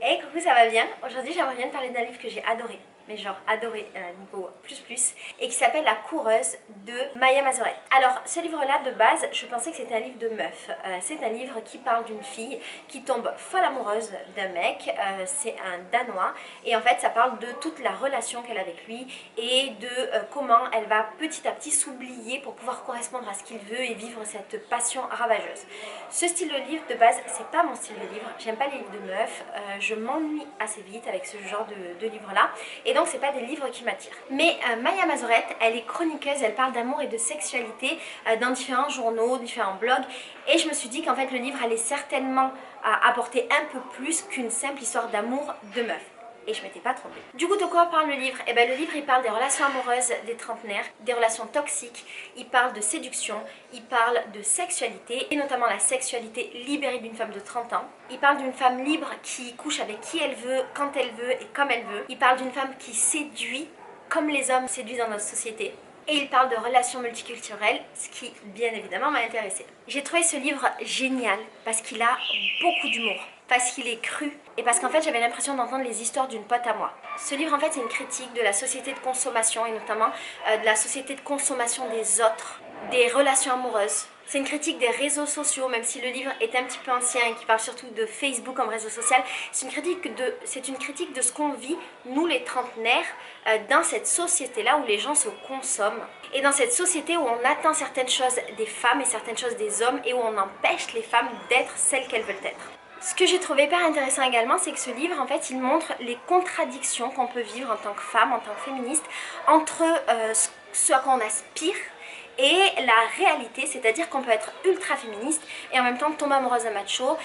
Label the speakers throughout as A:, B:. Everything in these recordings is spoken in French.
A: Hey coucou, ça va bien? Aujourd'hui j'aimerais bien te parler d'un livre que j'ai adoré, mais genre adoré niveau plus, et qui s'appelle La coureuse de Maya Mazorette. Alors ce livre-là de base, je pensais que c'était un livre de meuf. C'est un livre qui parle d'une fille qui tombe folle amoureuse d'un mec, c'est un Danois, et en fait ça parle de toute la relation qu'elle a avec lui et de comment elle va petit à petit s'oublier pour pouvoir correspondre à ce qu'il veut et vivre cette passion ravageuse. Ce style de livre de base, c'est pas mon style de livre, j'aime pas les livres de meuf, je m'ennuie assez vite avec ce genre de livre-là, et donc c'est pas des livres qui m'attirent. Mais Maya Mazorette, elle est chroniqueuse, elle parle d'amour et de sexualité dans différents journaux, différents blogs, et je me suis dit qu'en fait le livre allait certainement apporter un peu plus qu'une simple histoire d'amour de meuf. Et je m'étais pas trompée. Du coup, de quoi parle le livre? Eh bien, le livre, il parle des relations amoureuses des trentenaires, des relations toxiques, il parle de séduction, il parle de sexualité, et notamment la sexualité libérée d'une femme de 30 ans. Il parle d'une femme libre qui couche avec qui elle veut, quand elle veut et comme elle veut. Il parle d'une femme qui séduit comme les hommes séduisent dans notre société. Et il parle de relations multiculturelles, ce qui, bien évidemment, m'a intéressée. J'ai trouvé ce livre génial parce qu'il a beaucoup d'humour, parce qu'il est cru et parce qu'en fait j'avais l'impression d'entendre les histoires d'une pote à moi. Ce livre en fait c'est une critique de la société de consommation et notamment de la société de consommation des autres, des relations amoureuses. C'est une critique des réseaux sociaux, même si le livre est un petit peu ancien et qui parle surtout de Facebook comme réseau social. C'est une critique de ce qu'on vit, nous les trentenaires, dans cette société-là où les gens se consomment. Et dans cette société où on attend certaines choses des femmes et certaines choses des hommes et où on empêche les femmes d'être celles qu'elles veulent être. Ce que j'ai trouvé hyper intéressant également, c'est que ce livre, en fait, il montre les contradictions qu'on peut vivre en tant que femme, en tant que féministe, entre ce à quoi on aspire et la réalité, c'est-à-dire qu'on peut être ultra féministe et en même temps tomber amoureuse d'un macho,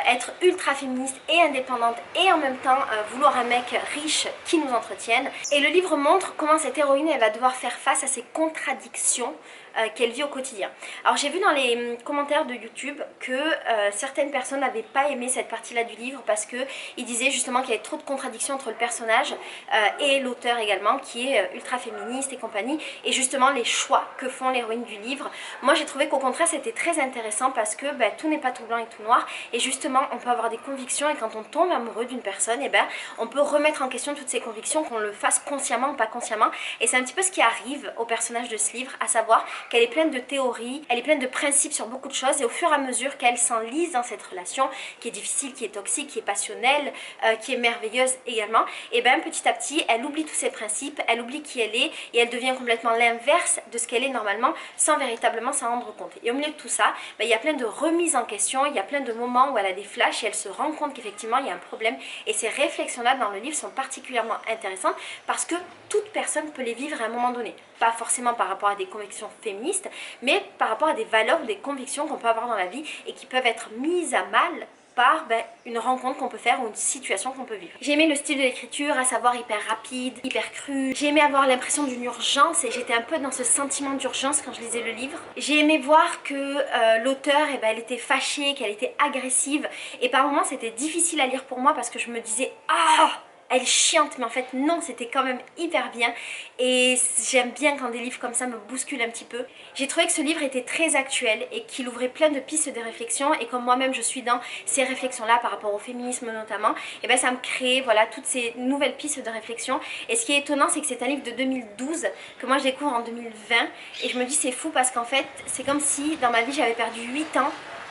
A: être ultra féministe et indépendante et en même temps vouloir un mec riche qui nous entretienne. Et le livre montre comment cette héroïne elle va devoir faire face à ces contradictions qu'elle vit au quotidien. Alors j'ai vu dans les commentaires de YouTube que certaines personnes n'avaient pas aimé cette partie-là du livre parce qu'ils disaient justement qu'il y avait trop de contradictions entre le personnage et l'auteur également qui est ultra féministe et compagnie, et justement les choix que font l'héroïne du livre. Moi j'ai trouvé qu'au contraire c'était très intéressant parce que tout n'est pas tout blanc et tout noir, et justement on peut avoir des convictions et quand on tombe amoureux d'une personne, on peut remettre en question toutes ces convictions, qu'on le fasse consciemment ou pas consciemment, et c'est un petit peu ce qui arrive au personnage de ce livre, à savoir qu'elle est pleine de théories, elle est pleine de principes sur beaucoup de choses, et au fur et à mesure qu'elle s'enlise dans cette relation qui est difficile, qui est toxique, qui est passionnelle, qui est merveilleuse également, et petit à petit elle oublie tous ces principes, elle oublie qui elle est et elle devient complètement l'inverse de ce qu'elle est normalement sans véritablement s'en rendre compte. Et au milieu de tout ça, il y a plein de remises en question, il y a plein de moments où elle a des flashs et elle se rend compte qu'effectivement il y a un problème, et ces réflexions-là dans le livre sont particulièrement intéressantes parce que toute personne peut les vivre à un moment donné. Pas forcément par rapport à des convictions féministes, mais par rapport à des valeurs ou des convictions qu'on peut avoir dans la vie et qui peuvent être mises à mal par une rencontre qu'on peut faire ou une situation qu'on peut vivre. J'ai aimé le style de l'écriture, à savoir hyper rapide, hyper cru. J'ai aimé avoir l'impression d'une urgence et j'étais un peu dans ce sentiment d'urgence quand je lisais le livre. J'ai aimé voir que l'auteur, elle était fâchée, qu'elle était agressive, et par moments c'était difficile à lire pour moi parce que je me disais « Ah !» elle est chiante, mais en fait non, c'était quand même hyper bien, et j'aime bien quand des livres comme ça me bousculent un petit peu. J'ai trouvé que ce livre était très actuel et qu'il ouvrait plein de pistes de réflexion, et comme moi-même je suis dans ces réflexions-là par rapport au féminisme notamment, et ça me crée toutes ces nouvelles pistes de réflexion. Et ce qui est étonnant, c'est que c'est un livre de 2012 que moi je découvre en 2020, et je me dis c'est fou parce qu'en fait c'est comme si dans ma vie j'avais perdu 8 ans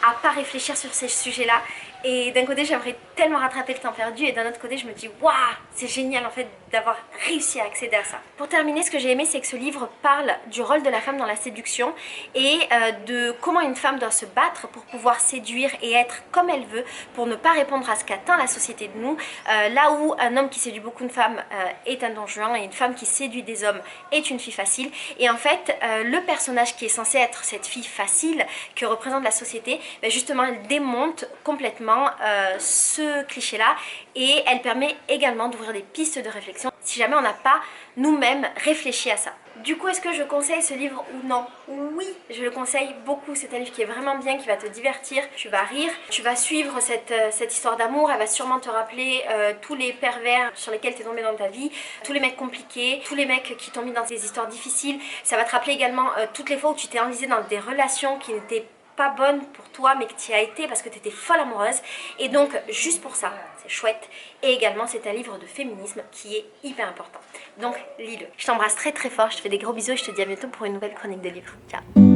A: à pas réfléchir sur ces sujets-là. Et d'un côté j'aimerais tellement rattraper le temps perdu, et d'un autre côté je me dis waouh, c'est génial en fait d'avoir réussi à accéder à ça. Pour terminer, ce que j'ai aimé, c'est que ce livre parle du rôle de la femme dans la séduction et de comment une femme doit se battre pour pouvoir séduire et être comme elle veut, pour ne pas répondre à ce qu'attend la société de nous, là où un homme qui séduit beaucoup de femmes est un don juan, et une femme qui séduit des hommes est une fille facile. Et en fait le personnage qui est censé être cette fille facile que représente la société, justement elle démonte complètement ce cliché là, et elle permet également d'ouvrir des pistes de réflexion si jamais on n'a pas nous-mêmes réfléchi à ça. Du coup, est-ce que je conseille ce livre ou non? Oui, je le conseille beaucoup. C'est un livre qui est vraiment bien, qui va te divertir, tu vas rire, tu vas suivre cette histoire d'amour. Elle va sûrement te rappeler tous les pervers sur lesquels tu es tombé dans ta vie, tous les mecs compliqués, tous les mecs qui t'ont mis dans des histoires difficiles. Ça va te rappeler également toutes les fois où tu t'es enlisé dans des relations qui n'étaient pas bonne pour toi mais que tu y as été parce que tu étais folle amoureuse. Et donc juste pour ça, c'est chouette. Et également c'est un livre de féminisme qui est hyper important. Donc lis-le. Je t'embrasse très très fort, je te fais des gros bisous et je te dis à bientôt pour une nouvelle chronique de livres. Ciao.